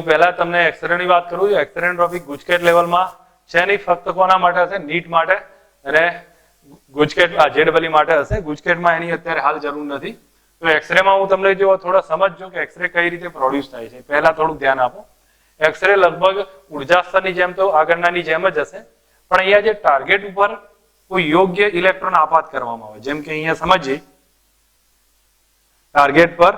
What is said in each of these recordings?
હું પહેલા તમને એક્સરે ની વાત કરું છું. એક્સરે નો ટોપિક ગુજકેટ લેવલમાં છે નહીં, ફક્ત કોના માટે હશે? નીટ માટે અને ગુજકેટ JEE માટે હશે. ગુજકેટમાં એની અત્યારે હાલ જરૂર નથી. તો એક્સરે માં હું તમને જો થોડા સમજજો કે એક્સરે કઈ રીતે પ્રોડ્યુસ થાય છે, પહેલા થોડું ધ્યાન આપો. એક્સરે લગભગ ઉર્જા સ્તરની જેમ તો આગળનાની જેમ જ હશે, પણ અહીંયા જે ટાર્ગેટ ઉપર કોઈ યોગ્ય ઇલેક્ટ્રોન આપાત કરવામાં આવે, જેમ કે અહીંયા સમજીએ ટાર્ગેટ પર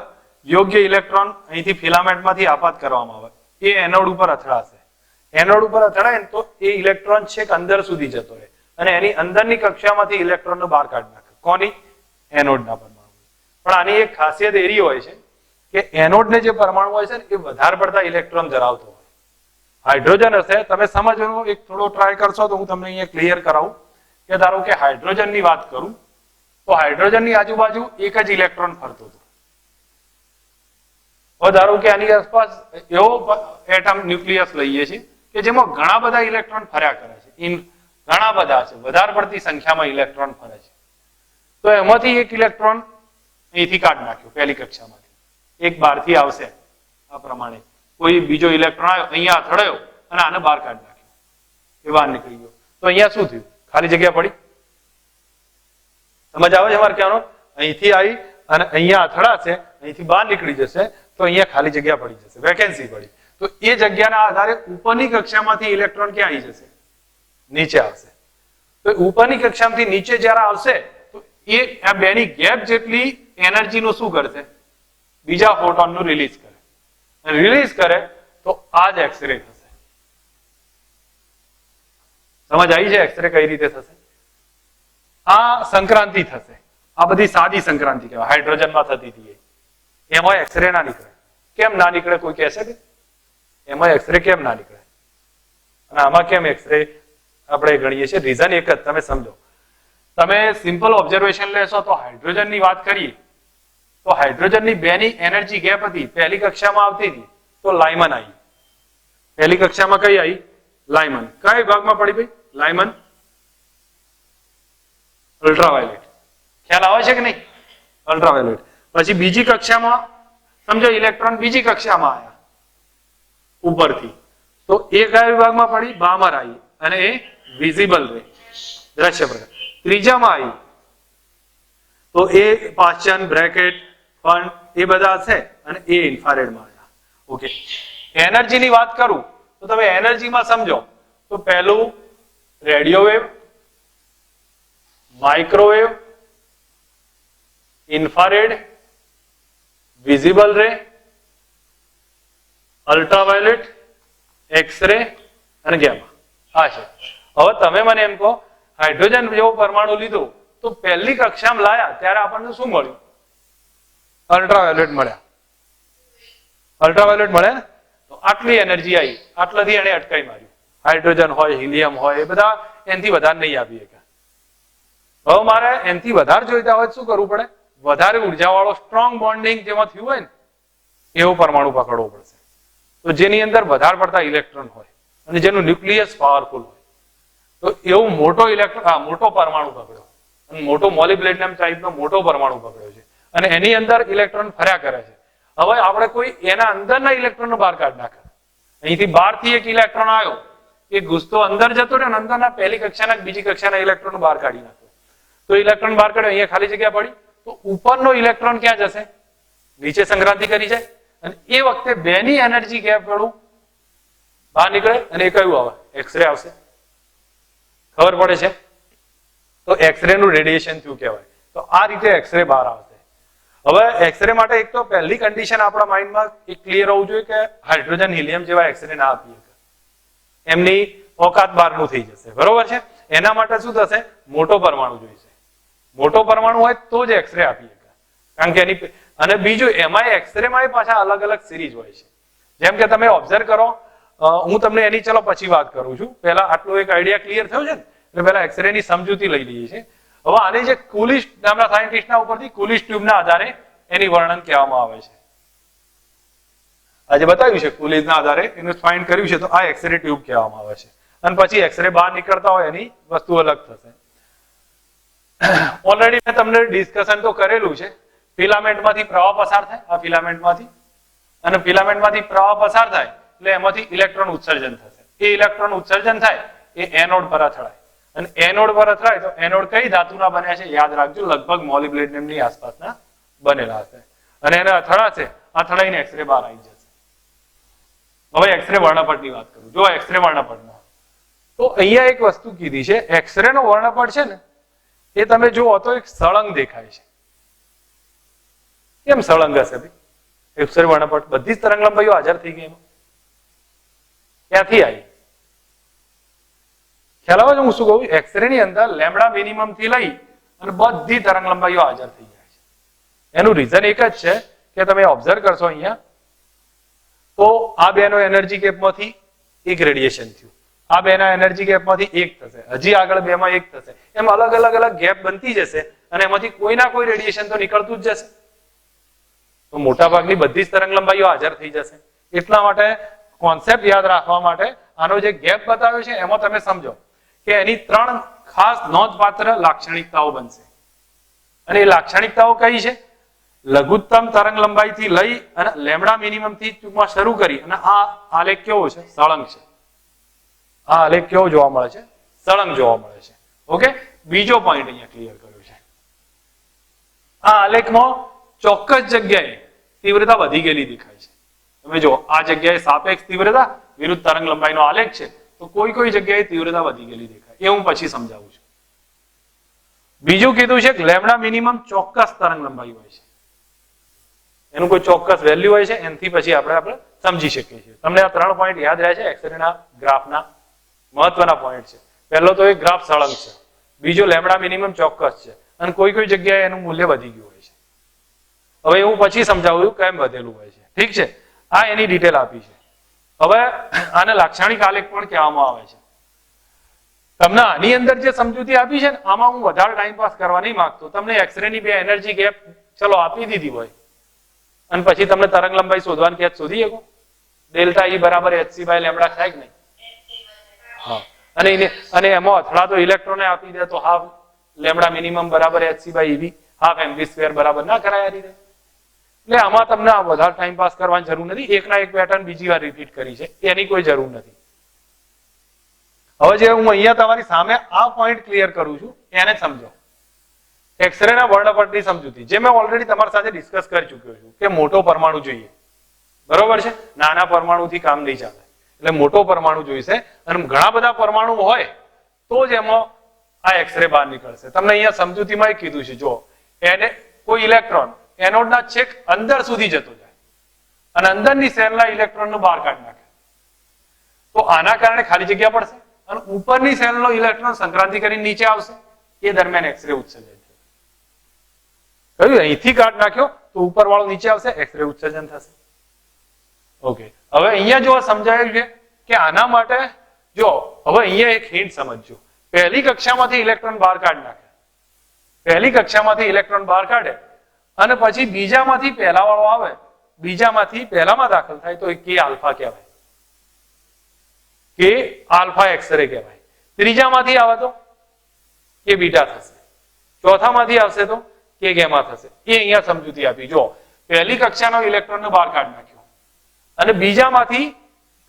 યોગ્ય ઇલેક્ટ્રોન અહીંથી ફિલામેન્ટમાંથી આપાત કરવામાં આવે, એ એનોડ ઉપર અથડાશે. એનોડ ઉપર અથડાય ને તો એ ઇલેક્ટ્રોન છેક અંદર સુધી જતો રહે અને એની અંદરની કક્ષામાંથી ઇલેક્ટ્રોનને બહાર કાઢી નાખે. કોની? એનોડના પરમાણુ. પણ આની એક ખાસિયત એવી હોય છે કે એનોડને જે પરમાણુ હોય છે ને એ વધારે પડતા ઇલેક્ટ્રોન ધરાવતો હોય. હાઇડ્રોજન હશે, તમે સમજવાનો એક થોડો ટ્રાય કરશો તો હું તમને અહીંયા ક્લિયર કરાવું કે ધારો કે હાઇડ્રોજનની વાત કરું તો હાઇડ્રોજનની આજુબાજુ એક જ ઇલેક્ટ્રોન ફરતો હતો. ધારો કે આની આસપાસ એવો એટમ ન્યુક્લિયસ લઈએ છીએ કે જેમાં ઘણા બધા ઇલેક્ટ્રોન ફર્યા કરે છે, ઘણા બધા છે, વધારે પડતી સંખ્યામાં ઇલેક્ટ્રોન ફરે છે. તો એમાંથી એક ઇલેક્ટ્રોન અહીંથી કાઢી નાખ્યો પહેલી કક્ષામાંથી, એક બહારથી આવશે આ પ્રમાણે કોઈ બીજો ઇલેક્ટ્રોન આવ્યો, અહીંયા અથડાયો અને આને બહાર કાઢી નાખ્યો, એ બહાર નીકળી ગયો. તો અહીંયા શું થયું? ખાલી જગ્યા પડી. સમજ આવે છે મારે કહેવાનો? અહીંથી આવી અને અહીંયા અથડાશે, અહીંથી બહાર નીકળી જશે તો અહીંયા ખાલી જગ્યા પડી જશે, વેકેન્સી પડી. તો એ જગ્યાના આધારે ઉપરની કક્ષામાંથી ઇલેક્ટ્રોન ક્યાં આવી જશે? નીચે આવશે. તો ઉપરની કક્ષામાંથી નીચે જ્યારે આવશે તો એ આ બેની ગેપ જેટલી એનર્જીનું શું કરશે? બીજા ફોટોનનું રિલીઝ કરે. રિલીઝ કરે તો આ જ એક્સરે થશે. સમજ આવી છે એક્સરે કઈ રીતે થશે? આ સંક્રાંતિ થશે. આ બધી સાદી સંક્રાંતિ કહેવાય, હાઇડ્રોજનમાં થતી હતી. એમાં એક્સરે ના નીકળે. કેમ ના નીકળે? કોઈ કહેશે કે એમાં એક્સરે કેમ ના નીકળે અને આમાં કેમ એક્સરે આપણે ગણીએ છીએ? રીઝન એક જ, તમે સમજો. તમે સિમ્પલ ઓબ્ઝર્વેશન લેશો તો હાઇડ્રોજનની વાત કરીએ તો હાઇડ્રોજનની બેની એનર્જી ગેપ હતી, પહેલી કક્ષામાં આવતી હતી તો લાયમન આવી. પહેલી કક્ષામાં કઈ આવી? લાયમન. કયા વિભાગમાં પડી ભાઈ? લાયમન અલ્ટ્રાવાયોલેટ. ખ્યાલ આવે છે કે નહીં? અલ્ટ્રાવાયોલેટ. પછી બીજી કક્ષામાં સમજો ઇલેક્ટ્રોન બીજી કક્ષામાં આવ્યા ઉપરથી, તો એ કયા વિભાગમાં પડી? બામર આવી અને એ વિઝિબલ રે, દ્રશ્ય પ્રકાશ. ત્રીજામાં આવી તો એ પાસ્ચન, બ્રેકેટ, ફન એ બધા છે અને એ ઇન્ફ્રારેડમાં આવ્યા. ઓકે, એનર્જીની વાત કરું તો તમે એનર્જીમાં સમજો તો પહેલું radio wave, microwave, infrared, visible રે, અલ્ટ્રાવાયોલેટ, એક્સરે અને ગેમા. આ છે. હવે તમે મને એમ કહો હાઇડ્રોજન જેવો પરમાણુ લીધો તો પહેલી કક્ષામાં લાયા ત્યારે આપણને શું મળ્યું? અલ્ટ્રાવાયોલેટ મળ્યા. અલ્ટ્રાવાયોલેટ મળ્યા ને તો આટલી એનર્જી આવી, આટલાથી એને અટકાઈ માર્યું. હાઇડ્રોજન હોય, હિલિયમ હોય, એ બધા એનાથી વધારે નહીં આપી શકે. હવે મારે એનાથી વધારે જોઈતા હોય શું કરવું પડે? વધારે ઉર્જાવાળો સ્ટ્રોંગ બોન્ડિંગ જેમાં થયું હોય ને એવો પરમાણુ પકડવો પડશે. તો જેની અંદર વધારે પડતા ઇલેક્ટ્રોન હોય અને જેનું ન્યુક્લિયસ પાવરફુલ હોય, તો એવું મોટો મોટો પરમાણુ પકડ્યો અને મોટો મોલિબ્લેટિનમ ટાઈપનો મોટો પરમાણુ પકડ્યો છે અને એની અંદર ઇલેક્ટ્રોન ફર્યા કરે છે. હવે આપણે કોઈ એના અંદરના ઇલેક્ટ્રોન બહાર કાઢી નાખે. અહીંથી બહારથી એક ઇલેક્ટ્રોન આવ્યો, એ ઘૂસતો અંદર જતો રહ્યો અને અંદરના પહેલી કક્ષાના બીજી કક્ષાના ઇલેક્ટ્રોન બહાર કાઢી નાખ્યો. તો ઇલેક્ટ્રોન બહાર કાઢ્યો, અહીંયા ખાલી જગ્યા પડી, તો ઉપરનો ઇલેક્ટ્રોન ક્યાં જશે? નીચે સંક્રાંતિ કરી જાય અને એ વખતે બેની એનર્જી ગેપ વાળું બહાર નીકળે અને એ કયું આવે? એક્સરે આવશે. ખબર પડે છે? તો એક્સરે નું રેડિયેશન થયું કહેવાય. તો આ રીતે એક્સરે બહાર આવશે. હવે એક્સરે માટે એક તો પહેલી કન્ડિશન આપણા માઇન્ડમાં એક ક્લિયર હોવું જોઈએ કે હાઇડ્રોજન, હિલિયમ જેવા એક્સરે ના આપીએ, એમની ઓકાત બહારનું થઈ જશે. બરોબર છે? એના માટે શું થશે? મોટો પરમાણુ જોઈશે. મોટો પરમાણુ હોય તો જ એક્સરે આપી શકે, કારણ કે એની અને બીજું એમાં એક્સરે માં પાછા અલગ અલગ સિરીઝ હોય છે. જેમ કે તમે ઓબ્ઝર્વ કરો, હું તમને એની ચલો પછી વાત કરું છું. પહેલા આટલો એક આઈડિયા ક્લિયર થયો છે ને, એટલે પહેલા એક્સરે ની સમજૂતી લઈ લઈએ છીએ. હવે આની જે કુલિશ નામના સાયન્ટિસ્ટના ઉપરથી કુલિશ ટ્યુબના આધારે એની વર્ણન કહેવામાં આવે છે. આજે બતાવ્યું છે કુલિશના આધારે એનું ફાઇન્ડ કર્યું છે, તો આ એક્સરે ટ્યુબ કહેવામાં આવે છે. અને પછી એક્સરે બહાર નીકળતા હોય એની વસ્તુ અલગ થશે. ઓલરેડી મેં તમને ડિસ્કશન તો કરેલું છે. ફિલામેન્ટમાંથી પ્રવાહ પસાર થાય, આ ફિલામેન્ટમાંથી, અને ફિલામેન્ટમાંથી પ્રવાહ પસાર થાય એટલે એમાંથી ઇલેક્ટ્રોન ઉત્સર્જન થશે. એ ઇલેક્ટ્રોન ઉત્સર્જન થાય એ એનોડ પર અથડાય, અને એનોડ પર અથડાય તો એનોડ કઈ ધાતુના બન્યા છે યાદ રાખજો, લગભગ મોલિબ્ડેનમની આસપાસના બનેલા હશે, અને એને અથડાશે, અથડાઈને એક્સરે બહાર આવી જશે. હવે એક્સરે વર્ણપટની વાત કરું. જો એક્સરે વર્ણપટમાં તો અહીંયા એક વસ્તુ કીધી છે, એક્સરે નો વર્ણપટ છે ને એ તમે જુઓ તો એક સળંગ દેખાય છે. કેમ સળંગ હશે ભાઈ? એક્સરે વર્ણપટ બધી જ તરંગ લંબાઈઓ હાજર થઈ ગઈ, એમાં ક્યાંથી આવી? ખ્યાલ આવે છે હું શું કહું? એક્સરે ની અંદર લેમ્બડા મિનિમમ થી લઈ અને બધી તરંગ લંબાઈઓ હાજર થઈ જાય છે. એનું રીઝન એક જ છે કે તમે ઓબ્ઝર્વ કરશો અહીંયા તો આ બેનો એનર્જી ગેપમાંથી એક રેડિયેશન થયું, આ બેના એનર્જી ગેપમાંથી એક થશે, હજી આગળ બેમાં એક થશે, એમ અલગ અલગ ગેપ બનતી જશે, અને એમાંથી કોઈ ના કોઈ રેડિયેશન તો નીકળતું જ જશે. તો મોટા ભાગની બધી જ તરંગ લંબાઈઓ હાજર થઈ જશે. એટલા માટે કોન્સેપ્ટ યાદ રાખવા માટે આનો જે ગેપ બતાવ્યો છે એમાં તમે સમજો કે એની 3 ખાસ નોંધપાત્ર લાક્ષણિકતાઓ બનશે. અને એ લાક્ષણિકતાઓ કઈ છે? લઘુત્તમ તરંગ લંબાઈથી લઈ અને લેમ્બડા મિનિમમ થી ટૂંકમાં શરૂ કરી, અને આ આલેખ કેવો છે? સળંગ છે. આ આલેખ કેવો જોવા મળે છે? સળંગ જોવા મળે છે. ઓકે, બીજો પોઈન્ટ અહીંયા ક્લિયર કર્યો છે. આ આલેખમાં ચોક્કસ જગ્યાએ તીવ્રતા વધી ગયેલી દેખાય છે. તમે જો આ જગ્યાએ સાપેક્ષ તીવ્રતા વિરુદ્ધ તરંગ લંબાઈનો આલેખ છે, તો કોઈ જગ્યાએ તીવ્રતા વધી ગયેલી દેખાય, એ હું પછી સમજાવું છું. બીજું કીધું છે કે લેમ્બડા મિનિમમ ચોક્કસ તરંગ લંબાઈ હોય છે, એનું કોઈ ચોક્કસ વેલ્યુ હોય છે, એનાથી પછી આપણે સમજી શકીએ છીએ. તમને આ 3 પોઈન્ટ યાદ રહે છે એક્સરેના ગ્રાફના મહત્વના પોઈન્ટ છે. પહેલો તો એક ગ્રાફ સળંગ છે, બીજો લેમ્બડા મિનિમમ ચોક્કસ છે, અને કોઈ જગ્યાએ એનું મૂલ્ય વધી ગયું હોય છે. હવે હું પછી સમજાવું કેમ વધેલું હોય છે. ઠીક છે, આ એની ડિટેલ આપી છે. હવે આને લાક્ષણિક આલેખ પણ કહેવામાં આવે છે. તમને આની અંદર જે સમજૂતી આપી છે ને, આમાં હું વધારે ટાઈમ પાસ કરવા નહીં માંગતો. તમને એક્સરે ની બે એનર્જી ગેપ ચલો આપી દીધી હોય, અને પછી તમને તરંગ લંબાઈ શોધવાની ક્યાં શોધી શકો? ડેલ્ટા ઈ બરાબર hc બાય લેમ્બડા થાય કે નહીં? હા, અને એમાં અથડાતો ઇલેક્ટ્રોને આપી દે તો હાફ લેમ્બડા મિનિમમ બરાબર hc by ev, half mv square બરાબર ના કરાય આ રીતે. એટલે આમાં તમને આ વધારે ટાઈમ પાસ કરવાની જરૂર નથી. એકના એક પેટર્ન બીજી વાર રિપીટ કરી છે, એની કોઈ જરૂર નથી. હવે જે હું અહીંયા તમારી સામે આ પોઈન્ટ ક્લિયર કરું છું એને સમજો. એક્સરે ના વર્ણપટની સમજૂતી જે મેં ઓલરેડી તમારી સાથે ડિસ્કસ કરી ચૂક્યો છું કે મોટો પરમાણુ જોઈએ, બરોબર છે? નાના પરમાણુથી કામ નહીં ચાલે, એટલે મોટો પરમાણુ જોઈશે, અને ઘણા બધા પરમાણુ હોય તો જ એમાં આ એક્સરે બહાર નીકળશે. તમને અહીંયા સમજૂતીમાં એ કીધું છે, જો એને કોઈ ઇલેક્ટ્રોન એનોડના છેક અંદર સુધી જતો જાય અને અંદરની સેલના ઇલેક્ટ્રોનનો બહાર કાઢી નાખે, તો આના કારણે ખાલી જગ્યા પડશે, અને ઉપરની સેલનો ઇલેક્ટ્રોન સંક્રાંતિ કરીને નીચે આવશે. એ દરમિયાન એક્સરે ઉત્સર્જન થશે. કહ્યું અહીંથી કાઢ નાખ્યો તો ઉપર વાળો નીચે આવશે, એક્સરે ઉત્સર્જન થશે. ઓકે, હવે અહીંયા જો સમજાયું છે કે આના માટે જો હવે અહીંયા એક હિન્ટ સમજજો. પહેલી કક્ષામાંથી ઇલેક્ટ્રોન બહાર કાઢી નાખે, પહેલી કક્ષામાંથી ઇલેક્ટ્રોન બહાર કાઢે, અને પછી બીજામાંથી પહેલા વાળો આવે, બીજામાંથી પહેલામાં દાખલ થાય તો કે આલ્ફા કહેવાય, કે આલ્ફા એક્સરે કહેવાય. ત્રીજામાંથી આવે તો કે બીટા થશે, ચોથામાંથી આવશે તો કે ગેમા થશે. એ અહીંયા સમજૂતી આપી. જો પહેલી કક્ષાનો ઇલેક્ટ્રોનને બહાર કાઢી નાખ્યો, અને બીજામાંથી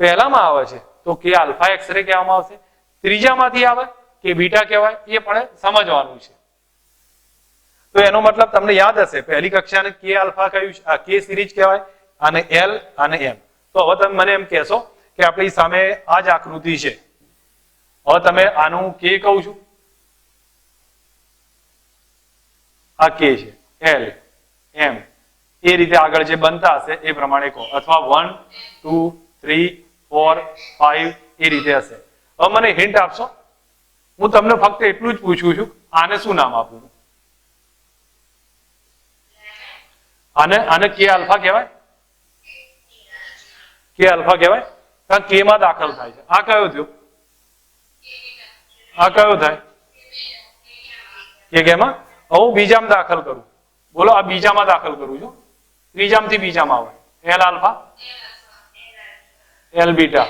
પહેલામાં આવે છે તો કે આલ્ફા એક્સરે કહેવામાં આવશે, ત્રીજામાંથી આવે કે બીટા કહેવાય. એ પણ સમજવાનું છે. તો એનો મતલબ તમને યાદ હશે, પહેલી કક્ષાને કે આલ્ફા કહ્યું છે, આ કે સિરીઝ કહેવાય, આને એલ અને એમ. તો હવે તમે મને એમ કહેશો કે આપણી સામે આ જ આકૃતિ છે, હવે તમે આનું કે કહું છું, આ કે છે, એલ એમ, એ રીતે આગળ જે બનતા હશે એ પ્રમાણે કહો, અથવા 1 2 3 4 5 એ રીતે હશે. હવે મને હિન્ટ આપશો? હું તમને ફક્ત એટલું જ પૂછું છું, આને શું નામ આપું? આને કે આલ્ફા કહેવાય, કે આલ્ફા કહેવાય, કારણ કે માં દાખલ થાય છે. આ કયો થયો? આ કયો થાય? કે ગેમાં. હું બીજામાં દાખલ કરું, બોલો આ બીજામાં દાખલ કરું છું, ત્રીજામાંથી બીજામાં આવે, L alpha, L beta,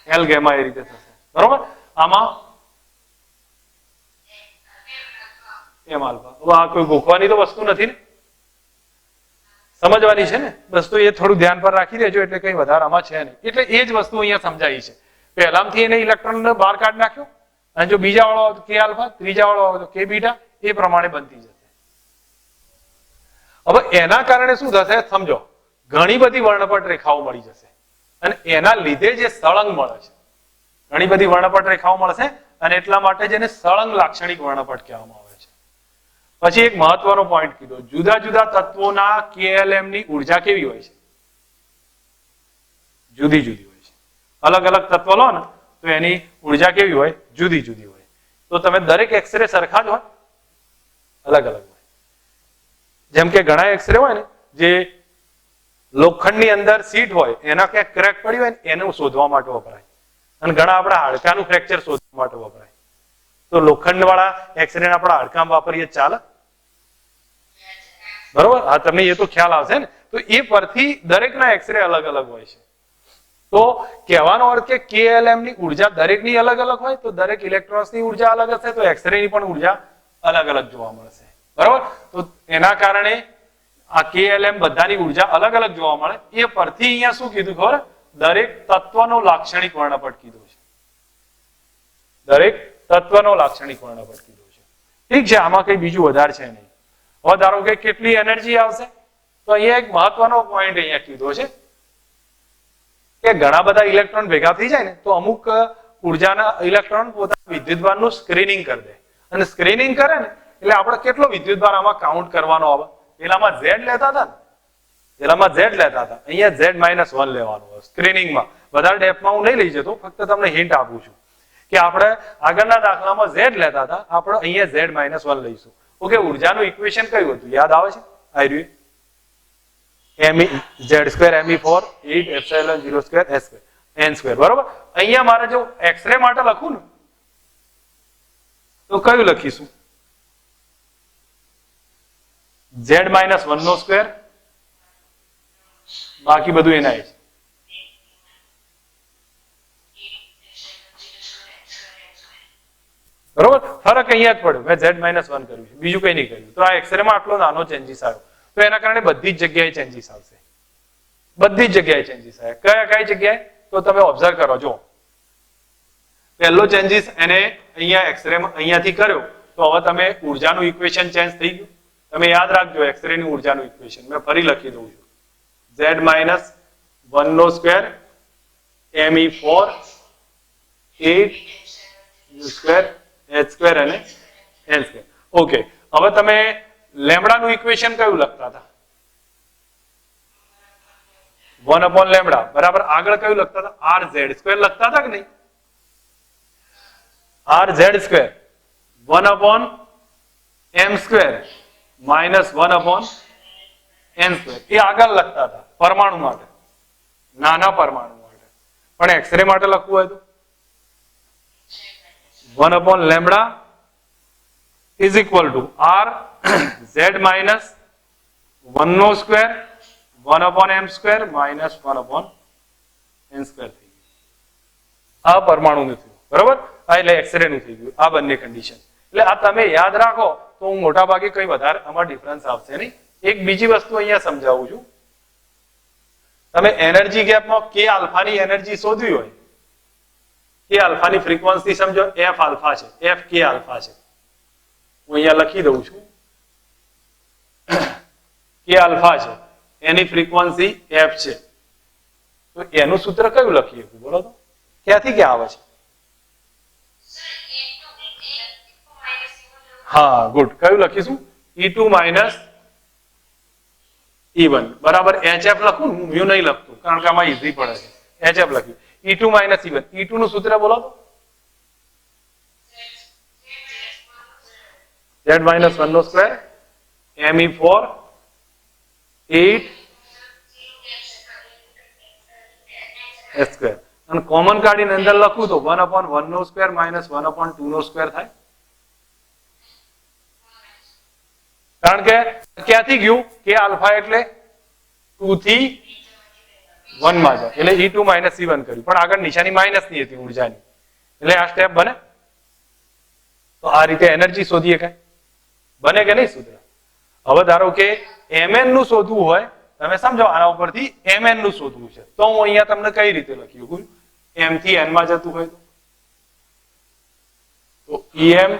L gamma, એ રીતે થશે, બરોબર? આમાં એમ આલ્ફા. હવે આ કોઈ ગોખવાની તો વસ્તુ નથી ને, સમજવાની છે ને બસ, તો એ થોડું ધ્યાન પર રાખી દેજો, એટલે કઈ વધારે આમાં છે નહીં. એટલે એ જ વસ્તુ અહીંયા સમજાવી છે. પહેલાથી એને ઇલેક્ટ્રોન બહાર કાઢી નાખ્યો, અને જો બીજા વાળો આવે તો કે આલ્ફા, ત્રીજા વાળો આવે તો કે બીટા, એ પ્રમાણે બનતી જશે. હવે એના કારણે શું થશે સમજો, ઘણી બધી વર્ણપટ રેખાઓ મળી જશે, અને એના લીધે જે સળંગ મળે છે, ઘણી બધી વર્ણપટ રેખાઓ મળશે, અને એટલા માટે જેને સળંગ લાક્ષણિક વર્ણપટ કહેવામાં આવે છે. પછી એક મહત્વનો પોઈન્ટ કીધો, જુદા જુદા તત્વોના KLM ની ઉર્જા કેવી હોય છે? જુદી જુદી હોય છે. અલગ અલગ તત્વ લો ને તો એની ઉર્જા કેવી હોય? જુદી જુદી હોય. તો તમે દરેક એક્સરે સરખા જ હોય? અલગ અલગ હોય. જેમ કે ઘણા એક્સરે હોય ને જે લોખંડની અંદર સીટ હોય, એના ક્યાંક ક્રેક પડી હોય ને એને શોધવા માટે વપરાય, અને ઘણા આપણા હાડકાનું ફ્રેક્ચર શોધવા માટે વપરાય. તો લોખંડ વાળા એક્સરે આપણા હાડકામાં વાપરીએ ચાલે? બરોબર? હા, તમને એ તો ખ્યાલ આવશે ને. તો એ પરથી દરેકના એક્સરે અલગ અલગ હોય છે. તો કહેવાનો અર્થ કે KLM ની ઉર્જા દરેકની અલગ અલગ હોય, તો દરેક ઇલેક્ટ્રોન્સની ઉર્જા અલગ હશે, તો એક્સરે ની પણ ઉર્જા અલગ અલગ જોવા મળશે. બરોબર? તો એના કારણે આ KLM બધાની ઉર્જા અલગ અલગ જોવા મળે. એ પરથી અહીંયા શું કીધું ખબર? દરેક તત્વનો લાક્ષણિક વર્ણપટ કીધો છે. દરેક તત્વનો લાક્ષણિક વર્ણપટ કીધો છે. ઠીક છે, આમાં કઈ બીજું વધારે છે નહીં. હવે ધારો કે કેટલી એનર્જી આવશે, તો અહીંયા એક મહત્વનો પોઈન્ટ અહીંયા કીધો છે કે ઘણા બધા ઇલેક્ટ્રોન ભેગા થઈ જાય ને તો અમુક ઉર્જાના ઇલેક્ટ્રોન પોતાના વિદ્યુતભારનું સ્ક્રીનિંગ કરી દે, અને સ્ક્રીનિંગ કરે ને એટલે આપણે કેટલો વિદ્યુતભાર આમાં કાઉન્ટ કરવાનો આવે? પેલામાં Z લેતા હતા ને, પેલામાં Z લેતા હતા, અહીંયા Z-1 લેવાનું હોય સ્ક્રીનિંગમાં. વધારે ડેપ્થમાં હું નહીં લઈ જતો, ફક્ત તમને હિન્ટ આપું છું કે આપણે આગળના દાખલામાં Z લેતા હતા, આપણે અહીંયા Z-1 લઈશું. ઓકે, ઉર્જાનું ઇક્વેશન કયું હતું યાદ આવે છે? આ રહ્યું Z2 Me4 8 epsilon 0 square S square n square. બરોબર? અહીંયા મારે જો એક્સરે માટે લખું ને તો કયું લખીશું? Z-1 નો સ્ક્વેર, બાકી બધું એના છે. બરોબર? ફરક અહીંયા જ પડ્યો, મેં Z-1 કર્યું છે, બીજું કઈ નહીં કર્યું. તો આ એક્સરે માં આટલો નાનો ચેન્જીસ આવ્યો, તો એના કારણે બધી જ જગ્યાએ ચેન્જીસ આવશે. બધી જ જગ્યાએ ચેન્જીસ આવે. કઈ જગ્યાએ? તો તમે ઓબ્ઝર્વ કરો. જો પહેલો ચેન્જીસ એને અહીંયા એક્સરે માં અહીંયાથી કર્યો, તો હવે તમે ઉર્જાનું ઇક્વેશન ચેન્જ થઈ ગયું. તમે યાદ રાખજો એક્સરે ની ઉર્જાનું ઇક્વેશન મેં ફરી લખી દઉં છું. Z-1 નો square Me4 8 U square H square અને N square. ઓકે, હવે તમે લેમ્બડાનું ઇક્વેશન કયું લખતા હતા? 1/λ. બરાબર? આગળ કયું લખતા હતા? RZ² લખતા હતા કે નહીં? RZ² 1/m² minus 1/n². એ આગળ લખતા હતા પરમાણુ માટે, નાના પરમાણુ માટે. પણ એક્સરે માટે લખવું હોય તો 1/λ is equal to RZ-1 નો સ્ક્વેર 1/m² minus 1/n² થઈ ગયું. આ પરમાણુ નું થયું. બરોબર? આ એટલે એક્સરે નું થઈ ગયું. આ બંને કન્ડિશન. એટલે આ તમે યાદ રાખો તો હું મોટા ભાગે કઈ વધારે આમાં ડિફરન્સ આવશે નહીં. એક બીજી વસ્તુ અહીંયા સમજાવું છું. તમે એનર્જી ગેપમાં K આલ્ફાની એનર્જી શોધવી હોય, K આલ્ફાની ફ્રીક્વન્સી સમજો F આલ્ફા છે, F K આલ્ફા છે. હું અહીંયા લખી દઉં છું. K આલ્ફા છે, એની ફ્રીક્વન્સી F છે. તો એનું સૂત્ર કયું લખીએ? બોલો તો ક્યાંથી ક્યાં આવે છે? હા, ગુડ. કયું લખીશું? E2 minus E1. બરાબર? HF લખું, હું મ્યુ નહીં લખતું કારણ કે આમાં ઈઝી પડે છે. HF લખ્યું. E2 minus E1. E2 નું સૂત્ર બોલો તો. Z-1 નો સ્ક્વેર Me4 8 S square. અને કોમન કાઢીને અંદર લખું તો 1/1 નો સ્ક્વેર minus 1/2 નો સ્ક્વેર થાય. કારણ કે ક્યાંથી ગયું? K આલ્ફા એટલે 2 થી 1 માં જાય એટલે E2 minus E1 કર્યું, પણ આગળ નિશાની માઇનસ ની હતી ઉર્જાની, એટલે આ સ્ટેપ બને. તો આ રીતે એનર્જી શોધીએ, કઈ બને કે નહીં સૂત્ર? હવે ધારો કે Mn નું શોધવું હોય તમે સમજો આના ઉપરથી mn નું શોધવું છે તો હું અહીંયા તમને કઈ રીતે લખી શકું m થી n માં જતું હોય તો em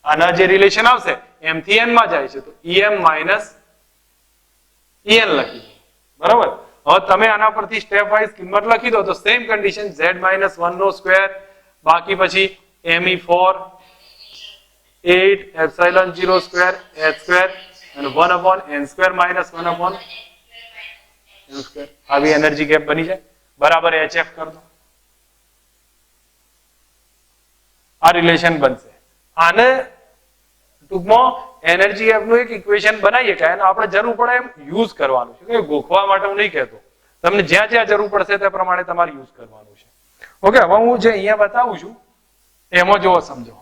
આના જે રિલેશન આવશે m થી n માં જાય છે તો em માઇનસ en લખી બરાબર હવે તમે આના પરથી સ્ટેપ વાઇઝ કિંમત લખી દો તો સેમ કન્ડિશન z-1 નો સ્ક્વેર બાકી પછી me4 8 epsilon 0 square h square and 1 upon n square minus 1 upon n square આવી એનર્જી ગેપ બની જાય બરાબર hf કર દો આ રિલેશન બનશે આને ટૂંકમાં એનર્જી ગેપ નું એક ઇક્વેશન બનાવીએ કે એને આપણે જરૂર પડે એમ યુઝ કરવાનું છે કે ગોખવા માટે હું નહીં કહેતો તમને જ્યાં જ્યાં જરૂર પડશે તે પ્રમાણે તમારે યુઝ કરવાનું છે ઓકે હવે હું જે અહીંયા બતાવું છું એમાં જો સમજો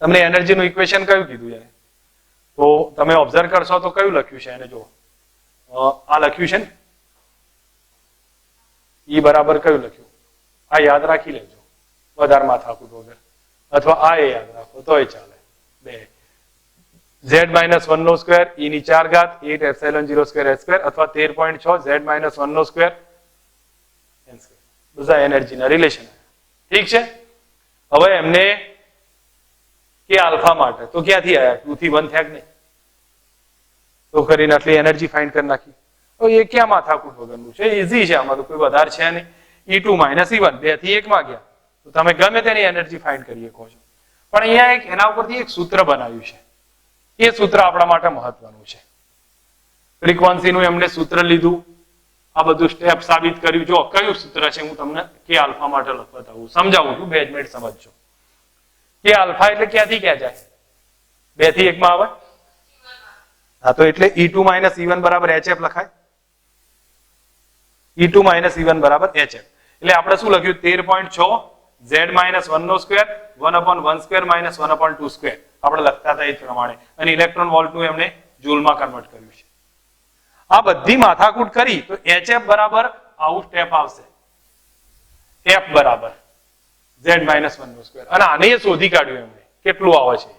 તમને એનર્જી નું ઇક્વેશન કયું કીધું છે તો તમે ઓબ્ઝર્વ કરશો તો કયું લખ્યું છે એને જો આ લખ્યું છે ને ઈ બરાબર કયું લખ્યું આ યાદ રાખી લેજો વધારે માથાકૂટ વગર અથવા આ યાદ રાખો તોય ચાલે બે z-1 નો સ્ક્વેર e ની 4 ઘાત 8 એપ્સિલોન 0 સ્ક્વેર h સ્ક્વેર અથવા 13.6 z-1 નો સ્ક્વેર n સ્ક્વેર બધા એનર્જી ના રિલેશન ઠીક છે હવે એમને કે આલ્ફા માટે તો ક્યાંથી આયા 2 થી 1 થયા કે નહીં તો કરીને આટલી એનર્જી ફાઇન્ડ કરી નાખી તો એ ક્યાં માથાકૂટ વગરનું છે ઈઝી છે આમાં તો કોઈ વધારે છે નહીં e2 - e1 2 થી 1 માં ગયા તો તમે ગમે તેની એનર્જી ફાઇન્ડ કરી શકો છો પણ અહીંયા એક એના ઉપરથી એક સૂત્ર બનાવ્યું છે એ સૂત્ર આપણા માટે મહત્વનું છે ફ્રીક્વન્સી નું એમને સૂત્ર લીધું આ બધું સ્ટેપ સાબિત કર્યું જો કયું સૂત્ર છે હું તમને કે આલ્ફા માટે બતાવું સમજાવું છું 2 મિનિટ સમજજો કે આલ્ફા એટલે ક્યાંથી ક્યાં જાય 2 થી 1 માં આવે હા તો એટલે e2 - e1 બરાબર hf લખાય e2 - e1 બરાબર hf એટલે આપણે શું લખ્યું 13.6 z-1 નો square 1 upon 1 square minus 1 upon 2 square આપણે લખતા હતા એ પ્રમાણે અને ઇલેક્ટ્રોન વોલ્ટ નું એમને જૂલમાં કન્વર્ટ કર્યું છે આ બધી માથાકૂટ કરી તો hf બરાબર આવું સ્ટેપ આવશે f બરાબર z-1 નો સ્ક્વેર અને આને શોધી કાઢ્યું એમને કેટલું આવે છે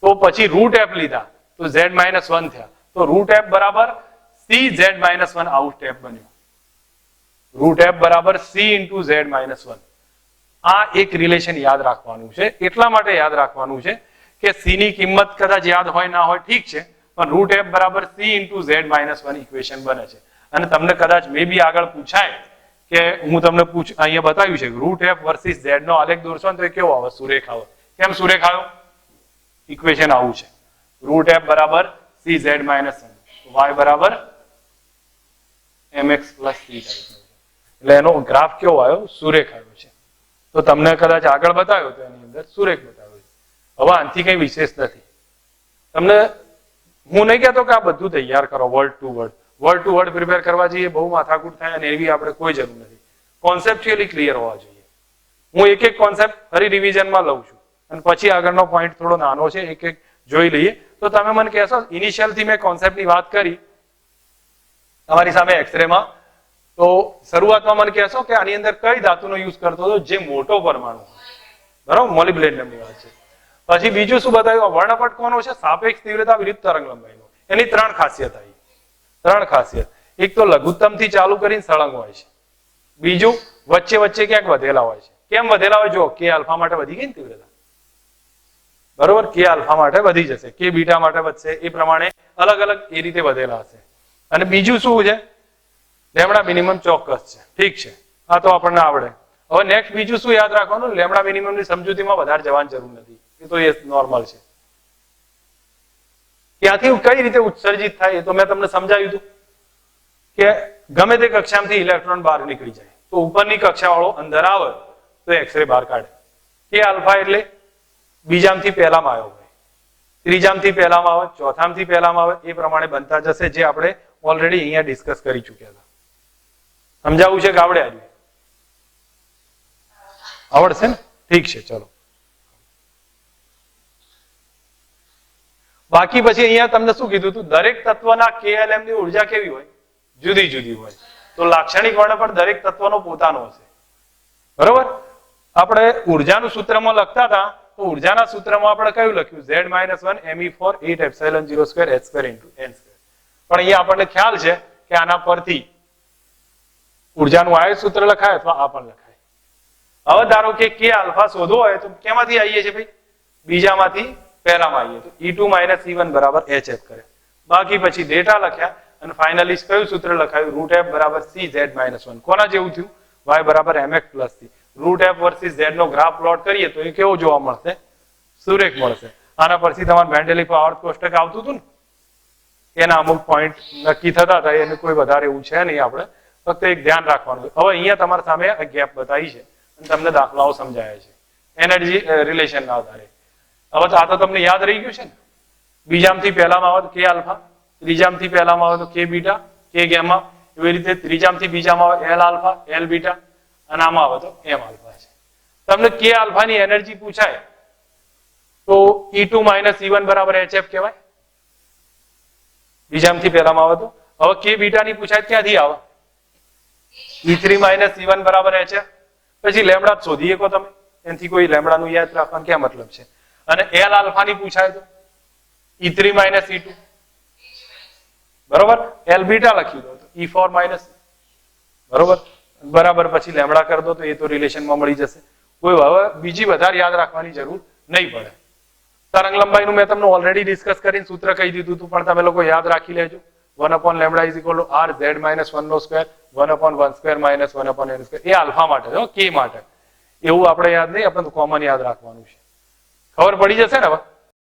તો પછી રૂટ f લીધા તો z-1 થયા તો રૂટ f બરાબર c z-1 આવું સ્ટેપ બન્યું રૂટ f બરાબર c into z-1 આ એક રિલેશન યાદ રાખવાનું છે એટલા માટે યાદ રાખવાનું છે કે c ની કિંમત કદાચ યાદ હોય ના હોય ઠીક છે પણ રૂટ f બરાબર c into z-1 ઇક્વેશન બને છે અને તમને કદાચ મે બી આગળ પૂછાય કે હું તમને અહીંયા બતાવ્યું છે રૂટ f વર્સિસ z નો આલેખ દોરશો ને તો એ કેવો આવે સુરેખ આવે કેમ સુરેખ આવ્યો ઇક્વેશન આવું છે રૂટ f બરાબર c z-1 y બરાબર mx plus c એટલે એનો ગ્રાફ કેવો આવ્યો સુરેખ આવ્યો છે તો તમને કદાચ આગળ બતાવ્યો તો એની અંદર સુરેખ બતાવ્યો હવે આનાથી કઈ વિશેષ નથી તમને હું નહીં કહેતો કે આ બધું તૈયાર કરો વર્ડ ટુ વર્ડ પ્રિપેર કરવા જઈએ બહુ માથાકૂટ થાય અને એવી આપણે કોઈ જરૂર નથી કોન્સેપ્ચ્યુઅલી ક્લિયર હોવા જોઈએ હું એક એક કોન્સેપ્ટ ફરી રિવિઝનમાં લઉં છું અને પછી આગળનો પોઈન્ટ થોડો નાનો છે એક એક જોઈ લઈએ તો તમે મને કહેશો ઇનિશિયલ થી મેં કોન્સેપ્ટની વાત કરી તમારી સામે એક્સરે માં તો શરૂઆતમાં મને કહેશો કે આની અંદર કઈ ધાતુનો યુઝ કરતો હતો જે મોટો પરમાણુ બરાબર મોલિબ્ડેનમની વાત છે પછી બીજું શું બતાવ્યું વર્ણપટ કોનો છે સાપેક્ષ તીવ્રતા વિરુદ્ધ તરંગ લંબાઈનો એની ત્રણ ખાસિયત એક તો લઘુત્તમ થી ચાલુ કરીને સળંગ હોય છે બીજું વચ્ચે વચ્ચે ક્યાંક વધેલા હોય છે કેમ વધેલા હોય જો કે આલ્ફા માટે વધી ગઈ ને તીવ્રતા બરોબર કે આલ્ફા માટે વધી જશે કે બીટા માટે વધશે એ પ્રમાણે અલગ અલગ એ રીતે વધેલા હશે અને બીજું શું છે લેમડા મિનિમમ ચોક્કસ છે ઠીક છે આ તો આપણને આવડે હવે નેક્સ્ટ બીજું શું યાદ રાખવાનું લેમડા મિનિમમ ની સમજૂતીમાં વધારે જવાની જરૂર નથી એ તો એ નોર્મલ છે ત્યાંથી કઈ રીતે ઉત્સર્જિત થાય એ તો મેં તમને સમજાવ્યું હતું કે ગમે તે કક્ષામાંથી ઇલેક્ટ્રોન બહાર નીકળી જાય તો ઉપરની કક્ષા વાળો અંદર આવે તો એક્સરે બહાર કાઢે કે આલ્ફા એટલે બીજામથી પહેલામાં આવ્યો હોય ત્રીજામથી પહેલામાં આવે ચોથામથી પહેલામાં આવે એ પ્રમાણે બનતા જશે જે આપણે ઓલરેડી અહીંયા ડિસ્કસ કરી ચુક્યા હતા સમજાવું છે કે આવડે આજે આવડશે ને ઠીક છે ચલો બાકી પછી અહીંયા તમને શું કીધું હતું દરેક તત્વના KLM ની ઉર્જા કેવી હોય જુદી જુદી હોય તો લાક્ષણિક વર્ણપટ દરેક તત્વનો પોતાનો હશે બરોબર આપણે ઉર્જાનું સૂત્રમાં લખતા હતા તો ઉર્જાના સૂત્રમાં આપણે કયું લખ્યું Z-1 Me4 8 epsilon 0 square h square into n square પણ અહીંયા આપણને ખ્યાલ છે કે આના પરથી ઉર્જાનું આયત સૂત્ર લખાય અથવા આ પણ લખાય. હવે ધારો કે કે આલ્ફા શોધવો હોય તો કેમાંથી આવીએ છીએ ભાઈ? બીજામાંથી પહેલામાં આવીએ તો E2 માઇનસ E1 બરાબર HF કરે. બાકી પછી ડેટા લખ્યા અને ફાઇનલી કયું સૂત્ર લખાયું? રૂટ એફ બરાબર CZ માઇનસ 1. કોના જેવું થયું? y બરાબર mx પ્લસ થી. રૂટ એફ વર્સિસ z નો ગ્રાફ પ્લોટ કરીએ તો એ કેવો જોવા મળશે? સુરેખ મળશે. આના પરથી તમારે મેન્ડેલિફ આવર્ત કોષ્ટક આવતું હતું ને, એના અમુક પોઈન્ટ નક્કી થતા હતા. એને કોઈ વધારે એવું છે નહીં, આપણે ફક્ત એક ધ્યાન રાખવાનું. હવે અહીંયા તમારા સામે આ ગેપ બતાવી છે અને તમને દાખલાઓ સમજાયા છે એનર્જી રિલેશનના આધારે. હવે આ તો તમને યાદ રહી ગયું છે ને. બીજામાંથી પહેલામાં આવે તો કે આલ્ફા, ત્રીજામાંથી પહેલામાં આવે તો કે બીટા, કે ગેમા, એવી રીતે ત્રીજામાંથી બીજામાં આવે એલ આલ્ફા, એલ બીટા, અને આમાં આવે તો એમ આલ્ફા છે. તમને કે આલ્ફાની એનર્જી પૂછાય તો E2 માઇનસ E1 બરાબર HF કહેવાય. બીજામાંથી પહેલામાં આવે તો. હવે કે બીટાની પૂછાય ક્યાંથી આવે? E3 માઇનસ E1 બરાબર HF. પછી લેમડા શોધી શકો તમે, એનાથી કોઈ લેમડાનું યાદ રાખવાનું ક્યાં મતલબ છે? અને એલ આલ્ફાની પૂછાય તો E3 માઇનસ E2 બરોબર. એલ બીટા લખી દો તો E4 માઇનસ બરોબર બરાબર. પછી લેમડા કરી દો તો એ તો રિલેશનમાં મળી જશે. કોઈ હવે બીજી વધારે યાદ રાખવાની જરૂર નહીં પડે. તરંગ લંબાઈનું મેં તમને ઓલરેડી ડિસ્કસ કરીને સૂત્ર કહી દીધું હતું, પણ તમે લોકો યાદ રાખી લેજો. 1/λ is equal to r z minus 1 નો square 1/1 square minus 1/n square. એ આલ્ફા માટે છે, કે માટે. એવું આપણે યાદ નહીં, આપણે તો કોમન યાદ રાખવાનું છે. ખબર પડી જશે ને હવે?